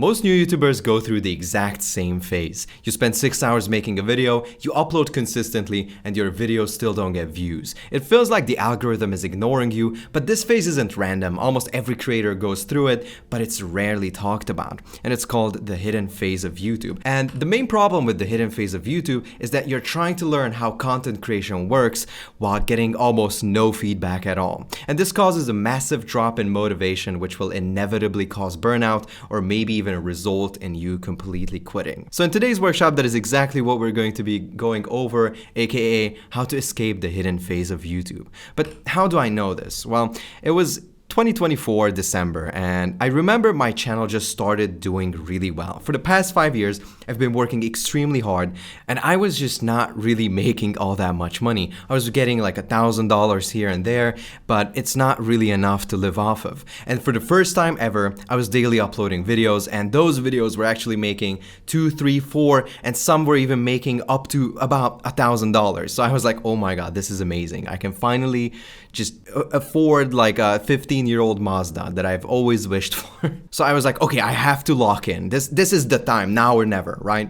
Most new YouTubers go through the exact same phase. You spend 6 hours making a video, you upload consistently, and your videos still don't get views. It feels like the algorithm is ignoring you, but this phase isn't random. Almost every creator goes through it, but it's rarely talked about. And it's called the hidden phase of YouTube. And the main problem with the hidden phase of YouTube is that you're trying to learn how content creation works while getting almost no feedback at all. And this causes a massive drop in motivation, which will inevitably cause burnout or maybe even result in you completely quitting. So in today's workshop, that is exactly what we're going to be going over, aka how to escape the hidden phase of YouTube. But how do I know this? Well, it was 2024 December, and I remember my channel just started doing really well. For the past 5 years, I've been working extremely hard, and I was just not really making all that much money. I was getting like $1,000 here and there, but it's not really enough to live off of. And for the first time ever, I was daily uploading videos, and those videos were actually making $2, $3, $4, and some were even making up to about $1,000. So I was like, oh my God, this is amazing. I can finally just afford like a 15-year-old Mazda that I've always wished for. So I was like, okay, I have to lock in. This is the time, now or never, right?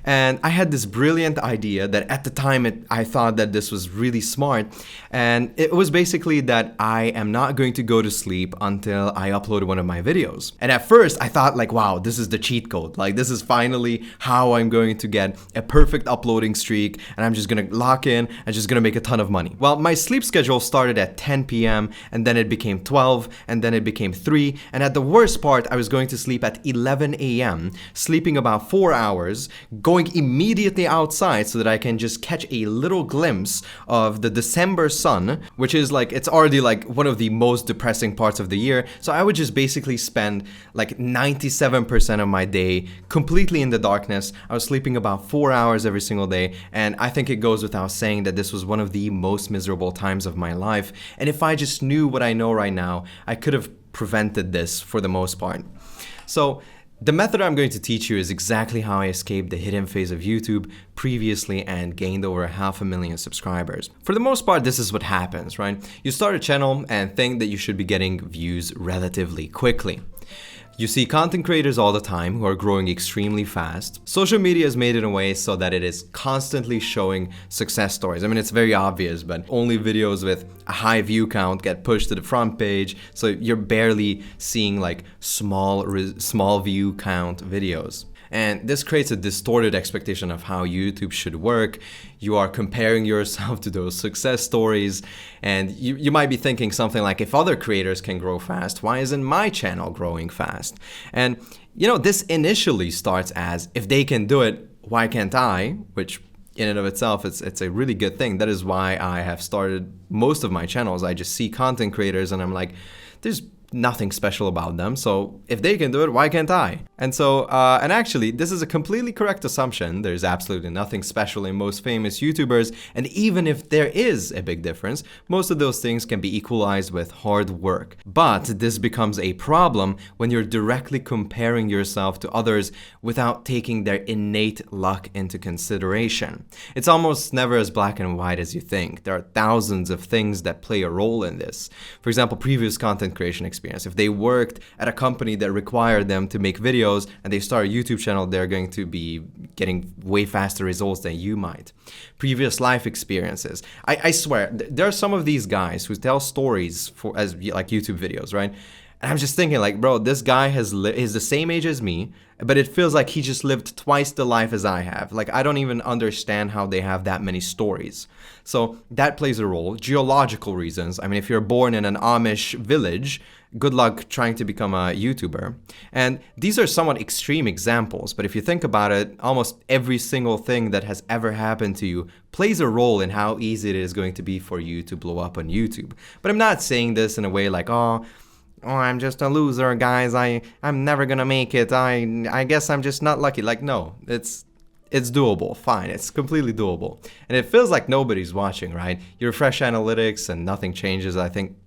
And I had this brilliant idea that at the time I thought that this was really smart. And it was basically that I am not going to go to sleep until I upload one of my videos. And at first I thought like, wow, this is the cheat code. Like this is finally how I'm going to get a perfect uploading streak, and I'm just gonna lock in and just gonna make a ton of money. Well, my sleep schedule started at 10 p.m. and then it became 12 and then it became 3, and at the worst part I was going to sleep at 11 a.m. sleeping about 4 hours, going immediately outside so that I can just catch a little glimpse of the December sun, which is like, it's already like one of the most depressing parts of the year. So I would just basically spend like 97% of my day completely in the darkness. I was sleeping about 4 hours every single day, and I think it goes without saying that this was one of the most miserable times of my life. And if I just knew what I know right now, I could have prevented this for the most part. So the method I'm going to teach you is exactly how I escaped the hidden phase of YouTube previously and gained over 500,000 subscribers. For the most part, this is what happens, right? You start a channel and think that you should be getting views relatively quickly. You see content creators all the time who are growing extremely fast. Social media has made it in a way so that it is constantly showing success stories. I mean, it's very obvious, but only videos with a high view count get pushed to the front page. So you're barely seeing like small view count videos. And this creates a distorted expectation of how YouTube should work. You are comparing yourself to those success stories, and you might be thinking something like, if other creators can grow fast, why isn't my channel growing fast? And you know, this initially starts as, if they can do it, why can't I? Which in and of itself, it's a really good thing. That is why I have started most of my channels. I just see content creators and I'm like, there's nothing special about them, so if they can do it, why can't I? And so, and actually, this is a completely correct assumption. There's absolutely nothing special in most famous YouTubers, and even if there is a big difference, most of those things can be equalized with hard work. But this becomes a problem when you're directly comparing yourself to others without taking their innate luck into consideration. It's almost never as black and white as you think. There are thousands of things that play a role in this. For example, previous content creation experience. If they worked at a company that required them to make videos and they start a YouTube channel, they're going to be getting way faster results than you might. Previous life experiences. I swear, there are some of these guys who tell stories as like YouTube videos, right? And I'm just thinking like, bro, this guy is the same age as me, but it feels like he just lived twice the life as I have. Like, I don't even understand how they have that many stories. So that plays a role. Geological reasons. I mean, if you're born in an Amish village, good luck trying to become a YouTuber. And these are somewhat extreme examples, but if you think about it, almost every single thing that has ever happened to you plays a role in how easy it is going to be for you to blow up on YouTube. But I'm not saying this in a way like, oh, I'm just a loser, guys. I'm never gonna make it. I guess I'm just not lucky. Like, no, it's doable. Fine, it's completely doable. And it feels like nobody's watching, right? You refresh analytics and nothing changes. I think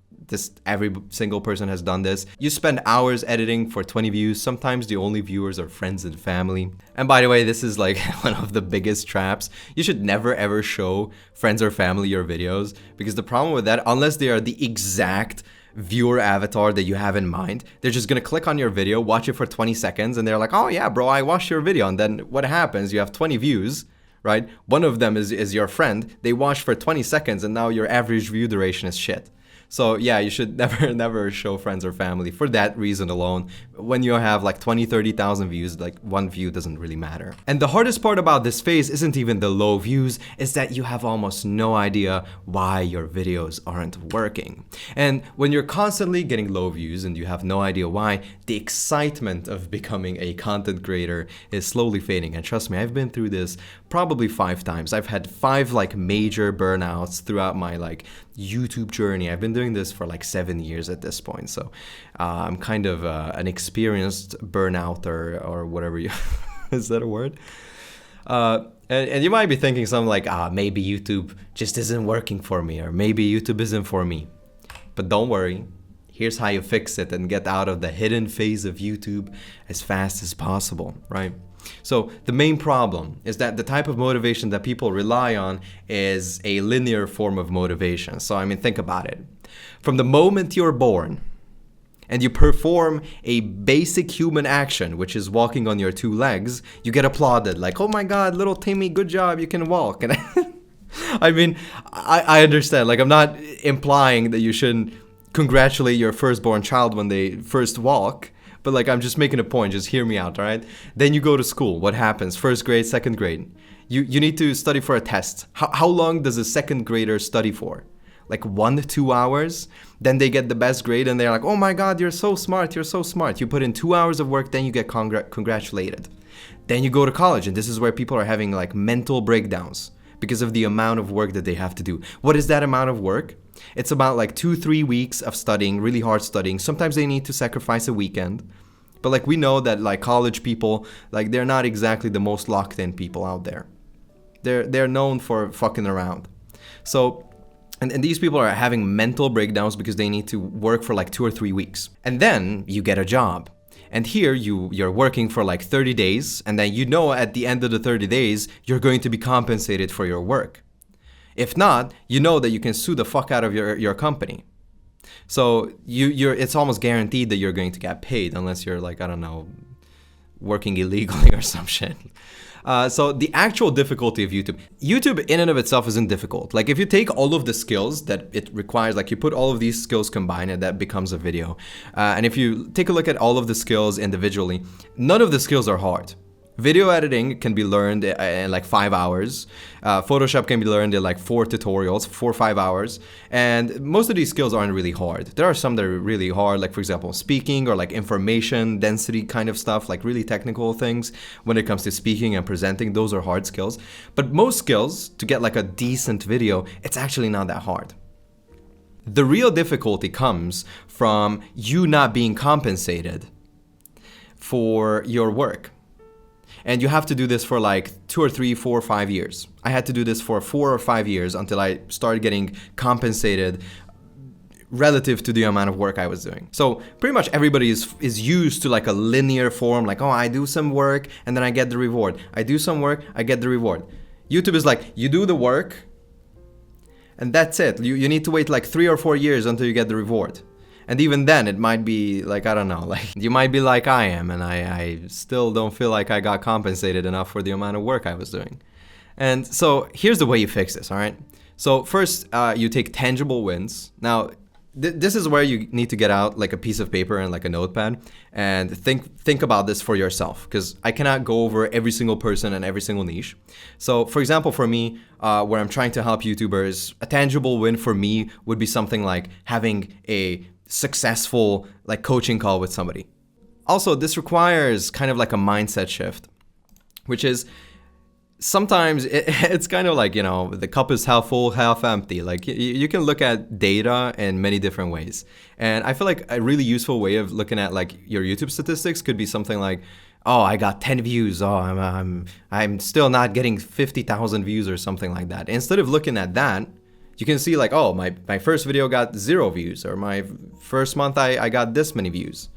every single person has done this. You spend hours editing for 20 views. Sometimes the only viewers are friends and family. And by the way, this is like one of the biggest traps. You should never ever show friends or family your videos, because the problem with that, unless they are the exact viewer avatar that you have in mind. They're just gonna click on your video, watch it for 20 seconds, and they're like, oh yeah, bro, I watched your video. And then what happens? You have 20 views, right? One of them is your friend. They watched for 20 seconds, and now your average view duration is shit. So yeah, you should never show friends or family for that reason alone. When you have like 20, 30,000 views, like one view doesn't really matter. And the hardest part about this phase isn't even the low views, is that you have almost no idea why your videos aren't working. And when you're constantly getting low views and you have no idea why, the excitement of becoming a content creator is slowly fading. And trust me, I've been through this probably 5 times. I've had 5 like major burnouts throughout my like YouTube journey. I've been doing this for like 7 years at this point, so I'm kind of an experienced burnouter, or whatever you is that a word? And you might be thinking something like, maybe YouTube just isn't working for me, or maybe YouTube isn't for me. But don't worry, here's how you fix it and get out of the hidden phase of YouTube as fast as possible, right? So the main problem is that the type of motivation that people rely on is a linear form of motivation. So I mean, think about it. From the moment you're born and you perform a basic human action, which is walking on your 2 legs, you get applauded like, oh my God, little Timmy, good job, you can walk. And I mean, I understand, like I'm not implying that you shouldn't congratulate your firstborn child when they first walk. But like, I'm just making a point, just hear me out, all right? Then you go to school, what happens? First grade, second grade. You need to study for a test. How long does a second grader study for? Like 1 to 2 hours? Then they get the best grade and they're like, oh my God, you're so smart, you're so smart. You put in 2 hours of work, then you get congratulated. Then you go to college, and this is where people are having like mental breakdowns because of the amount of work that they have to do. What is that amount of work? It's about like 2-3 weeks of studying, really hard studying. Sometimes they need to sacrifice a weekend. But like, we know that like college people, like they're not exactly the most locked in people out there. They're known for fucking around. So, and these people are having mental breakdowns because they need to work for like 2 or 3 weeks. And then you get a job. And here you're working for like 30 days. And then you know at the end of the 30 days, you're going to be compensated for your work. If not, you know that you can sue the fuck out of your company. So it's almost guaranteed that you're going to get paid unless you're like, I don't know, working illegally or some shit. So the actual difficulty of YouTube in and of itself isn't difficult. Like if you take all of the skills that it requires, like you put all of these skills combined and that becomes a video. And if you take a look at all of the skills individually, none of the skills are hard. Video editing can be learned in like 5 hours. Photoshop can be learned in like 4 tutorials, 4 or 5 hours. And most of these skills aren't really hard. There are some that are really hard, like for example, speaking or like information density kind of stuff, like really technical things. When it comes to speaking and presenting, those are hard skills. But most skills, to get like a decent video, it's actually not that hard. The real difficulty comes from you not being compensated for your work. And you have to do this for like 2 or 3, 4 or 5 years. I had to do this for 4 or 5 years until I started getting compensated relative to the amount of work I was doing. So pretty much everybody is used to like a linear form, like, oh, I do some work and then I get the reward. I do some work, I get the reward. YouTube is like, you do the work and that's it. You need to wait like 3 or 4 years until you get the reward. And even then, it might be like, I don't know, like you might be like I am, and I still don't feel like I got compensated enough for the amount of work I was doing. And so here's the way you fix this, all right? So first, you take tangible wins. Now, this is where you need to get out like a piece of paper and like a notepad and think about this for yourself, because I cannot go over every single person and every single niche. So for example, for me, where I'm trying to help YouTubers, a tangible win for me would be something like having a successful like coaching call with somebody. Also, this requires kind of like a mindset shift, which is sometimes it's kind of like, you know, the cup is half full, half empty. Like you can look at data in many different ways. And I feel like a really useful way of looking at like your YouTube statistics could be something like, oh, I got 10 views. Oh, I'm still not getting 50,000 views or something like that. Instead of looking at that, you can see like, oh, my first video got 0 views, or my first month I got this many views.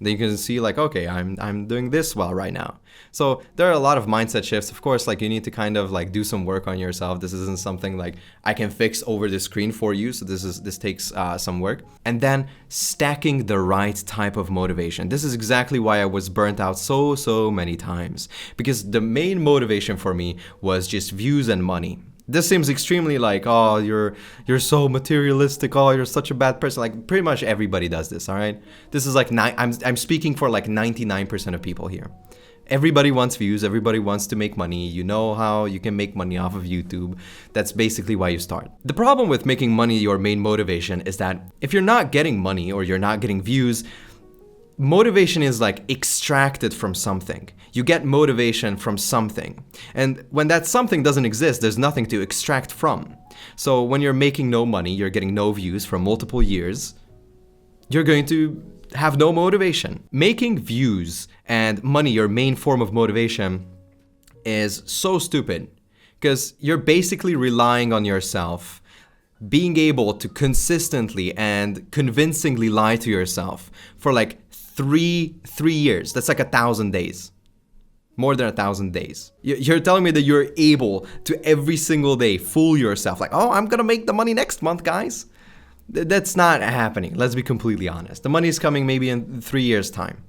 Then you can see like, okay, I'm doing this well right now. So there are a lot of mindset shifts. Of course, like you need to kind of like do some work on yourself. This isn't something like I can fix over the screen for you. So this takes some work. And then stacking the right type of motivation. This is exactly why I was burnt out so many times, because the main motivation for me was just views and money. This seems extremely like, oh, you're so materialistic. Oh, you're such a bad person. Like pretty much everybody does this. All right. This is like I'm speaking for like 99% of people here. Everybody wants views. Everybody wants to make money. You know how you can make money off of YouTube. That's basically why you start. The problem with making money your main motivation is that if you're not getting money or you're not getting views, motivation is like extracted from something. You get motivation from something. And when that something doesn't exist, there's nothing to extract from. So when you're making no money, you're getting no views for multiple years, you're going to have no motivation. Making views and money your main form of motivation is so stupid, because you're basically relying on yourself being able to consistently and convincingly lie to yourself for like three years. That's like 1,000 days. More than 1,000 days. You're telling me that you're able to every single day fool yourself like, oh, I'm gonna make the money next month, guys. That's not happening. Let's be completely honest. The money is coming maybe in 3 years' time.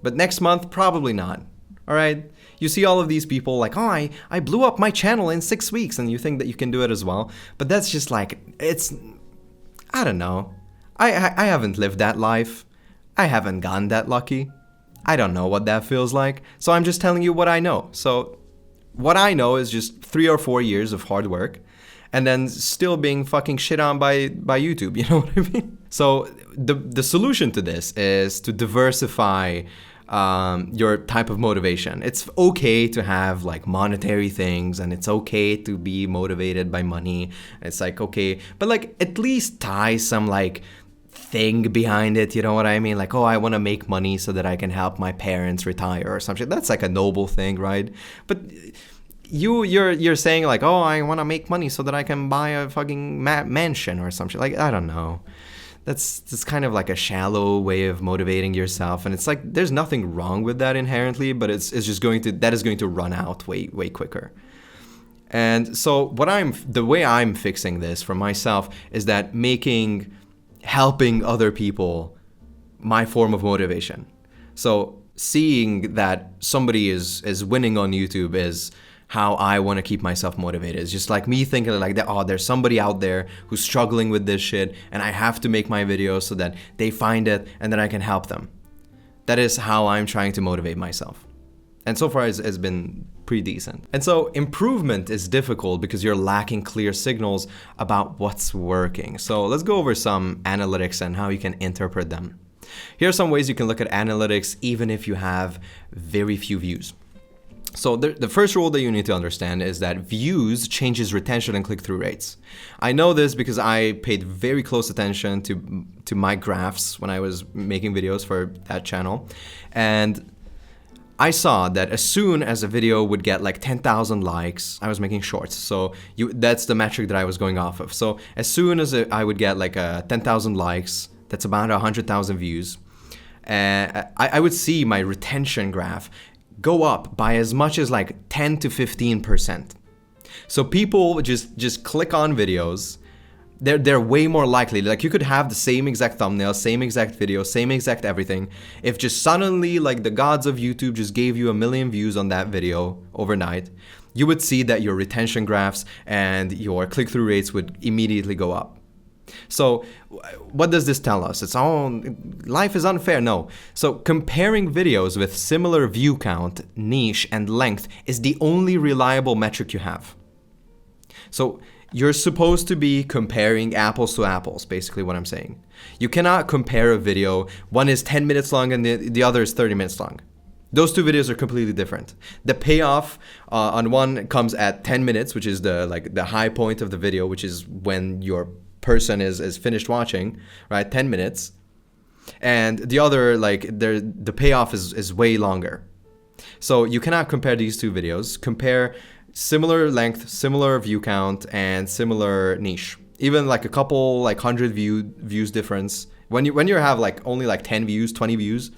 But next month, probably not. All right? You see all of these people like, oh, I blew up my channel in 6 weeks, and you think that you can do it as well. But that's just like, I don't know. I haven't lived that life. I haven't gotten that lucky. I don't know what that feels like. So I'm just telling you what I know. So what I know is just 3 or 4 years of hard work, and then still being fucking shit on by YouTube, you know what I mean? So the solution to this is to diversify your type of motivation. It's okay to have like monetary things, and it's okay to be motivated by money. It's like, okay, but like at least tie some like thing behind it, you know what I mean? Like, oh, I want to make money so that I can help my parents retire or something. That's like a noble thing, right? But you're saying like, oh, I want to make money so that I can buy a fucking mansion or something. Like, I don't know. That's kind of like a shallow way of motivating yourself, and it's like there's nothing wrong with that inherently, but it's just going to run out way quicker. And so the way I'm fixing this for myself is that helping other people my form of motivation. So seeing that somebody is winning on YouTube is how I want to keep myself motivated. It's just like me thinking like that, oh, there's somebody out there who's struggling with this shit, and I have to make my videos so that they find it and then I can help them. That is how I'm trying to motivate myself. And so far it's been pretty decent. And so improvement is difficult because you're lacking clear signals about what's working. So let's go over some analytics and how you can interpret them. Here are some ways you can look at analytics even if you have very few views. So the first rule that you need to understand is that views changes retention and click-through rates. I know this because I paid very close attention to my graphs when I was making videos for that channel. And I saw that as soon as a video would get like 10,000 likes, I was making shorts. So that's the metric that I was going off of. So as soon as I would get like 10,000 likes, that's about 100,000 views, I would see my retention graph go up by as much as like 10 to 15%. So people just click on videos. They're way more likely. Like you could have the same exact thumbnail, same exact video, same exact everything. If just suddenly like the gods of YouTube just gave you 1 million views on that video overnight, you would see that your retention graphs and your click-through rates would immediately go up. So what does this tell us? It's life is unfair. No. So comparing videos with similar view count, niche, and length is the only reliable metric you have. So you're supposed to be comparing apples to apples, basically what I'm saying. You cannot compare a video. One is 10 minutes long and the other is 30 minutes long. Those two videos are completely different. The payoff on one comes at 10 minutes, which is the high point of the video, which is when your person is finished watching, right? 10 minutes. And the other, the payoff is way longer. So you cannot compare these two videos. Compare similar length, similar view count, and similar niche. Even like a couple 100 views difference. When you have only 10 views, 20 views,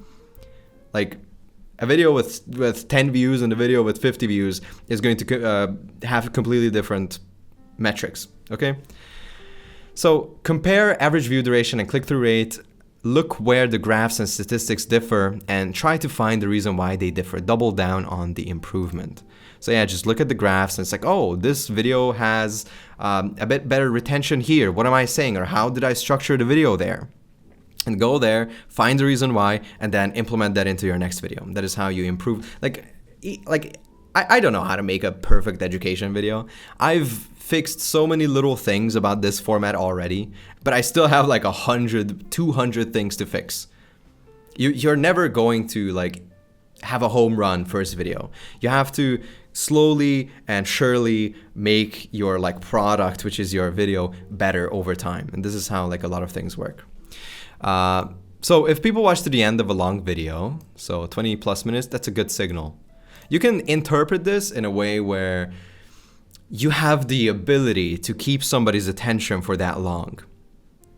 Like a video with 10 views and a video with 50 views is going to have completely different metrics, okay? So compare average view duration and click-through rate, look where the graphs and statistics differ, and try to find the reason why they differ. Double down on the improvement. So yeah, just look at the graphs and it's like, oh, this video has a bit better retention here. What am I saying? Or how did I structure the video there? And go there, find the reason why, and then implement that into your next video. That is how you improve. I don't know how to make a perfect education video. I've fixed so many little things about this format already, but I still have like 100, 200 things to fix. You're never going to like have a home run first video. You have to slowly and surely make your like product, which is your video, better over time. And this is how like a lot of things work. So if people watch to the end of a long video, so 20 plus minutes, that's a good signal. You can interpret this in a way where you have the ability to keep somebody's attention for that long.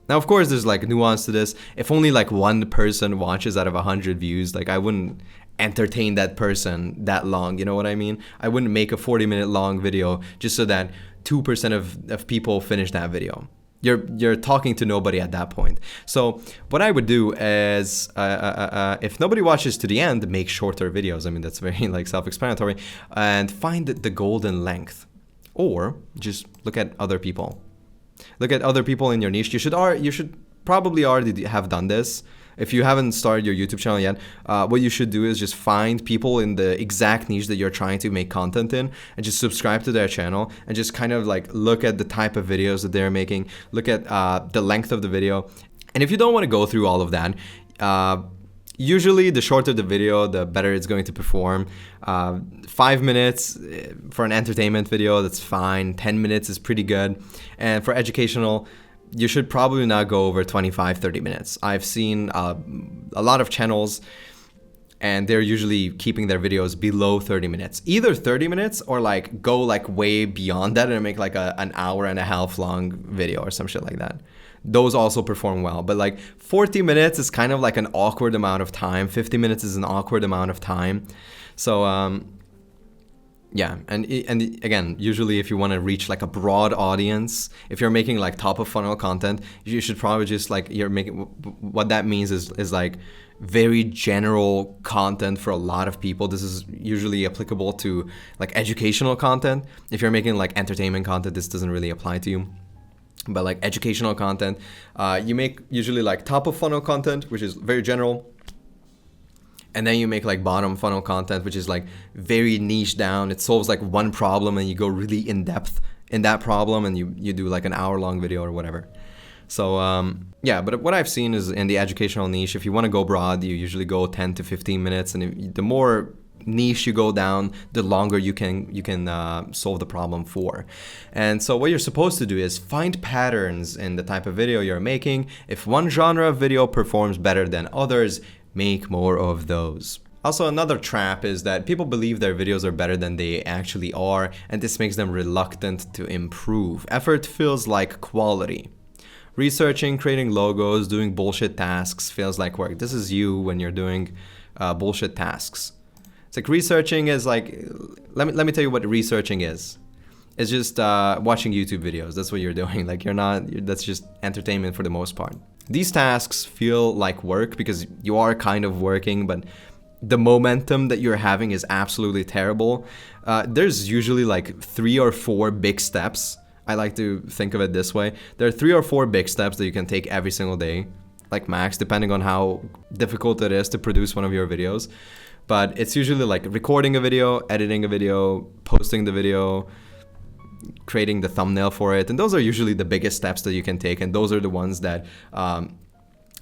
Now, of course, there's like nuance to this. If only like one person watches out of 100 views, like I wouldn't entertain that person that long, you know what I mean? I wouldn't make a 40-minute long video just so that 2% of people finish that video. You're talking to nobody at that point. So what I would do is, if nobody watches to the end, make shorter videos. I mean, that's very like self-explanatory, and find the golden length, or just look at other people. Look at other people in your niche. You should probably already have done this. If you haven't started your YouTube channel yet, what you should do is just find people in the exact niche that you're trying to make content in and just subscribe to their channel and just kind of like look at the type of videos that they're making, look at the length of the video. And if you don't want to go through all of that, usually the shorter the video, the better it's going to perform. 5 minutes for an entertainment video, that's fine. 10 minutes is pretty good. And for educational, you should probably not go over 25, 30 minutes. I've seen a lot of channels and they're usually keeping their videos below 30 minutes. Either 30 minutes or like go like way beyond that and make like an hour and a half long video or some shit like that. Those also perform well, but like 40 minutes is kind of like an awkward amount of time. 50 minutes is an awkward amount of time. So yeah, and again, usually if you want to reach like a broad audience, if you're making like top of funnel content, you should probably just like, what that means is like very general content for a lot of people. This is usually applicable to like educational content. If you're making like entertainment content, this doesn't really apply to you. But like educational content, you make usually like top of funnel content, which is very general. And then you make like bottom funnel content, which is like very niche down. It solves like one problem and you go really in depth in that problem and you do like an hour-long video or whatever. So yeah, but what I've seen is in the educational niche, if you want to go broad, you usually go 10 to 15 minutes. And the more niche you go down, the longer you can solve the problem for. And so what you're supposed to do is find patterns in the type of video you're making. If one genre of video performs better than others, make more of those. Also, another trap is that people believe their videos are better than they actually are, and this makes them reluctant to improve. Effort feels like quality. Researching, creating logos, doing bullshit tasks feels like work. This is you when you're doing bullshit tasks. It's like researching is like, let me tell you what researching is. It's just watching YouTube videos. That's what you're doing. Like that's just entertainment for the most part. These tasks feel like work because you are kind of working, but the momentum that you're having is absolutely terrible. There's usually like 3 or 4 big steps. I like to think of it this way. There are 3 or 4 big steps that you can take every single day, like max, depending on how difficult it is to produce one of your videos. But it's usually like recording a video, editing a video, posting the video, creating the thumbnail for it. And those are usually the biggest steps that you can take. And those are the ones that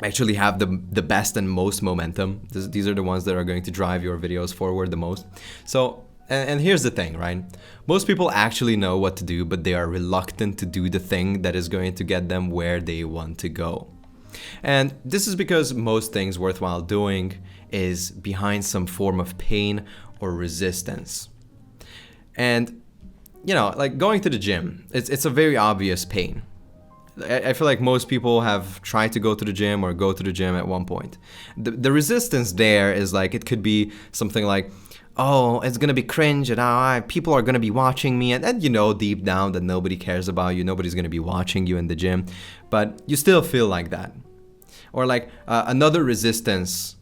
actually have the best and most momentum. These are the ones that are going to drive your videos forward the most. So, and here's the thing, right? Most people actually know what to do, but they are reluctant to do the thing that is going to get them where they want to go. And this is because most things worthwhile doing is behind some form of pain or resistance. And, you know, like going to the gym, it's a very obvious pain. I feel like most people have tried to go to the gym or go to the gym at one point. The resistance there is like, it could be something like, oh, it's gonna be cringe and people are gonna be watching me, and you know deep down that nobody cares about you, nobody's gonna be watching you in the gym, but you still feel like that. Or like another resistance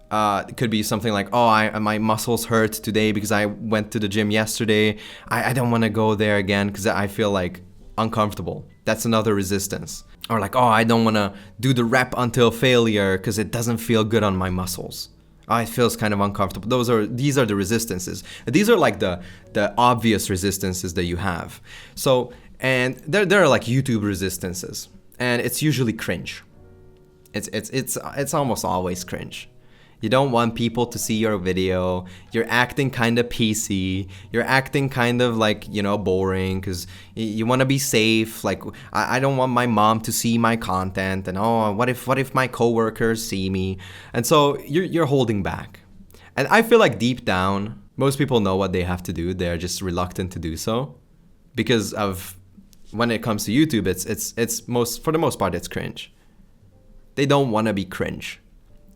could be something like, oh, my muscles hurt today because I went to the gym yesterday. I don't want to go there again because I feel like uncomfortable. That's another resistance. Or like, oh, I don't want to do the rep until failure because it doesn't feel good on my muscles. Oh, it feels kind of uncomfortable. These are the resistances. These are like the obvious resistances that you have. So, and there are like YouTube resistances, and it's usually cringe. It's almost always cringe. You don't want people to see your video. You're acting kind of PC. You're acting kind of like, boring because you want to be safe. Like, I don't want my mom to see my content. And oh, what if my coworkers see me? And so you're holding back. And I feel like deep down, most people know what they have to do. They're just reluctant to do so because of when it comes to YouTube, for the most part, it's cringe. They don't want to be cringe.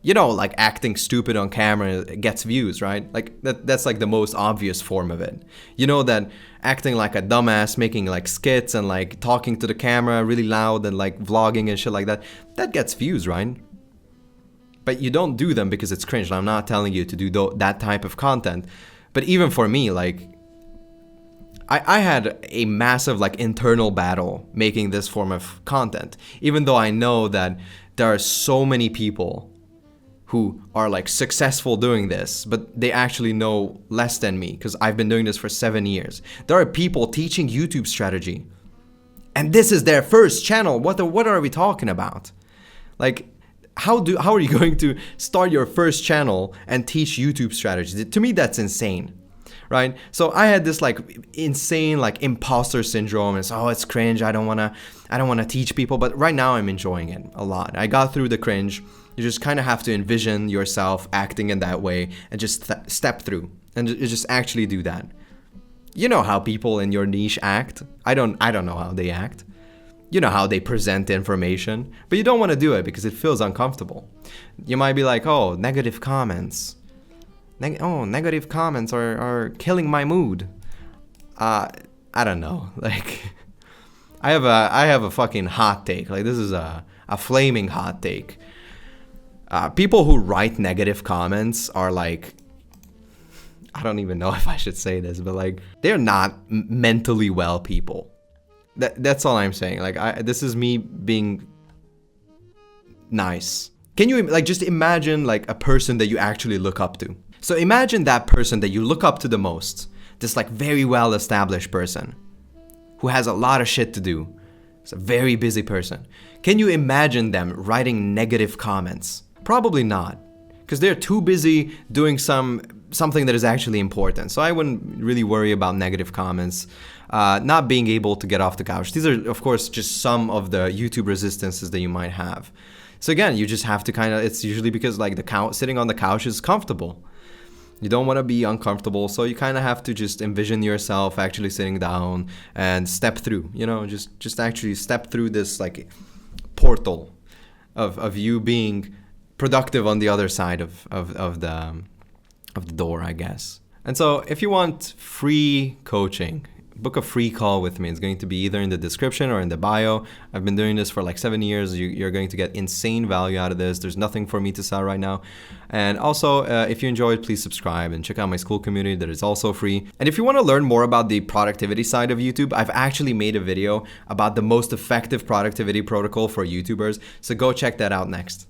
Like acting stupid on camera gets views, right? Like that's like the most obvious form of it. That acting like a dumbass, making like skits and like talking to the camera really loud and like vlogging and shit like that gets views, right? But you don't do them because it's cringe. I'm not telling you to do that type of content. But even for me, like I had a massive like internal battle making this form of content, even though I know that there are so many people who are like successful doing this, but they actually know less than me because I've been doing this for 7 years. There are people teaching YouTube strategy, and this is their first channel. What are we talking about? Like, how are you going to start your first channel and teach YouTube strategy? To me, that's insane, right? So I had this like insane like imposter syndrome. It's cringe. I don't wanna teach people, but right now I'm enjoying it a lot. I got through the cringe. You just kind of have to envision yourself acting in that way and just step through and just actually do that. You know how people in your niche act. I don't know how they act. You know how they present information, but you don't want to do it because it feels uncomfortable. You might be like, oh, negative comments. Negative comments are killing my mood. I don't know. Like, I have a fucking hot take. Like, this is a flaming hot take. People who write negative comments are like, I don't even know if I should say this, but like, they're not mentally well people. That's all I'm saying. Like, this is me being nice. Can you like just imagine like a person that you actually look up to? So imagine that person that you look up to the most, this like very well established person who has a lot of shit to do. It's a very busy person. Can you imagine them writing negative comments? Probably not, because they're too busy doing something that is actually important. So I wouldn't really worry about negative comments, not being able to get off the couch. These are, of course, just some of the YouTube resistances that you might have. So again, you just have to it's usually because like sitting on the couch is comfortable. You don't want to be uncomfortable, so you kind of have to just envision yourself actually sitting down and step through, just actually step through this like portal of you being productive on the other side of the door, I guess. And so if you want free coaching, book a free call with me. It's going to be either in the description or in the bio. I've been doing this for like 7 years. You're going to get insane value out of this. There's nothing for me to sell right now. And also, if you enjoyed, please subscribe and check out my school community that is also free. And if you want to learn more about the productivity side of YouTube, I've actually made a video about the most effective productivity protocol for YouTubers. So go check that out next.